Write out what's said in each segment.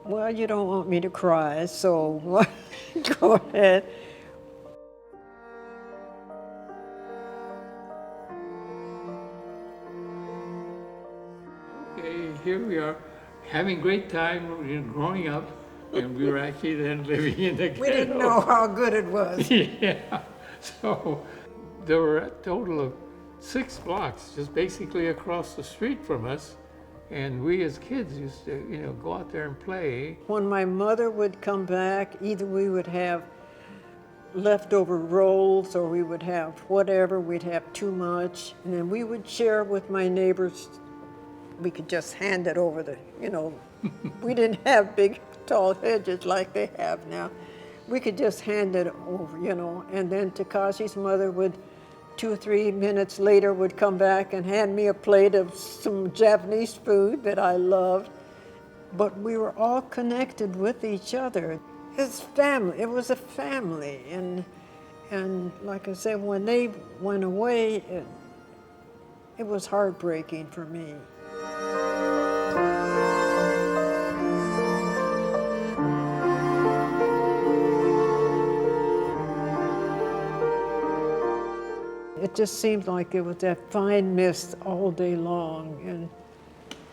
Well, you don't want me to cry, so go ahead. Okay, here we are, having great time, growing up, and we were actually then living in the ghetto. We didn't know how good it was. Yeah, so there were a total of 6 blocks just basically across the street from us, and we as kids used to, go out there and play. When my mother would come back, either we would have leftover rolls or we would have whatever, we'd have too much, and then we would share with my neighbors. We could just hand it over we didn't have big, tall hedges like they have now. We could just hand it over, and then Takashi's mother would, 2 or 3 minutes later, would come back and hand me a plate of some Japanese food that I loved. But we were all connected with each other. It's family, it was a family. And like I said, when they went away, it was heartbreaking for me. It just seemed like it was that fine mist all day long, and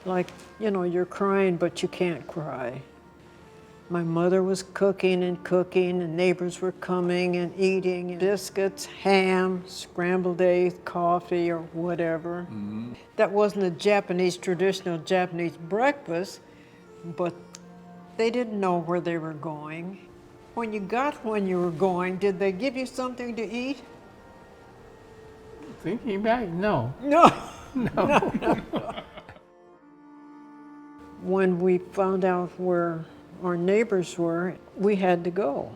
like, you're crying, but you can't cry. My mother was cooking, and neighbors were coming and eating biscuits, ham, scrambled eggs, coffee, or whatever. Mm-hmm. That wasn't a traditional Japanese breakfast, but they didn't know where they were going. When you were going, did they give you something to eat? Thinking back, no. No. No. When we found out where our neighbors were, we had to go.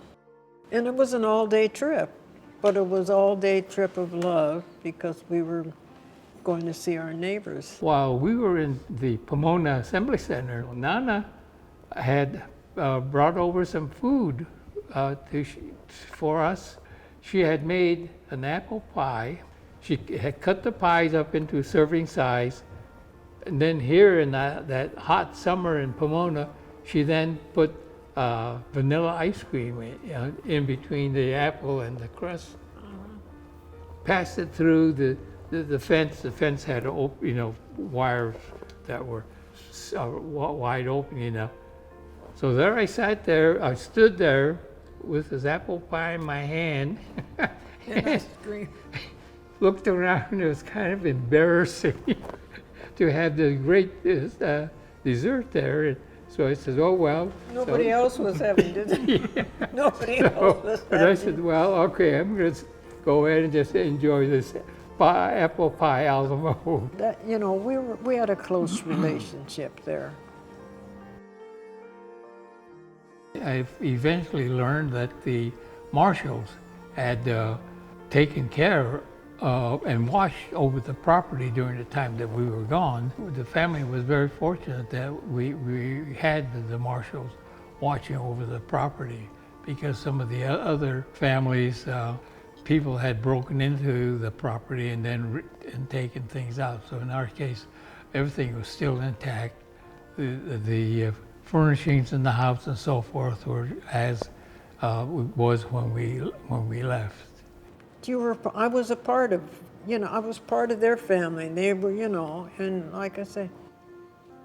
And it was an all-day trip, but it was all-day trip of love because we were going to see our neighbors. While we were in the Pomona Assembly Center, Nana had brought over some food for us. She had made an apple pie. She had cut the pies up into serving size, and then here in that hot summer in Pomona, she then put vanilla ice cream in between the apple and the crust. Passed it through the fence. The fence had wires that were wide open, So there I sat there. I stood there with this apple pie in my hand. And I screamed. Looked around, it was kind of embarrassing to have the great dessert there. And so I said, oh, well. Nobody else was having dessert. Yeah. Nobody else was having. But I said, well, okay, I'm going to go ahead and just enjoy this apple pie out of my home. We had a close relationship there. I eventually learned that the marshals had taken care and watched over the property during the time that we were gone. The family was very fortunate that we had the marshals watching over the property, because some of the other families, people had broken into the property and then taken things out. So in our case, everything was still intact. The furnishings in the house and so forth were as was when we left. I was a part of, I was part of their family. They were, and like I say,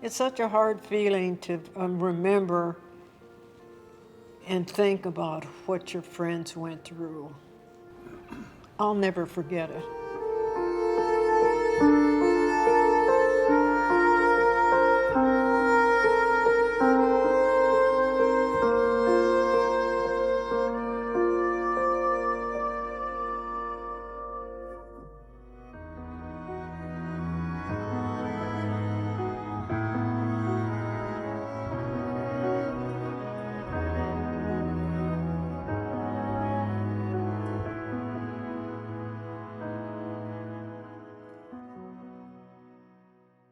it's such a hard feeling to remember and think about what your friends went through. I'll never forget it.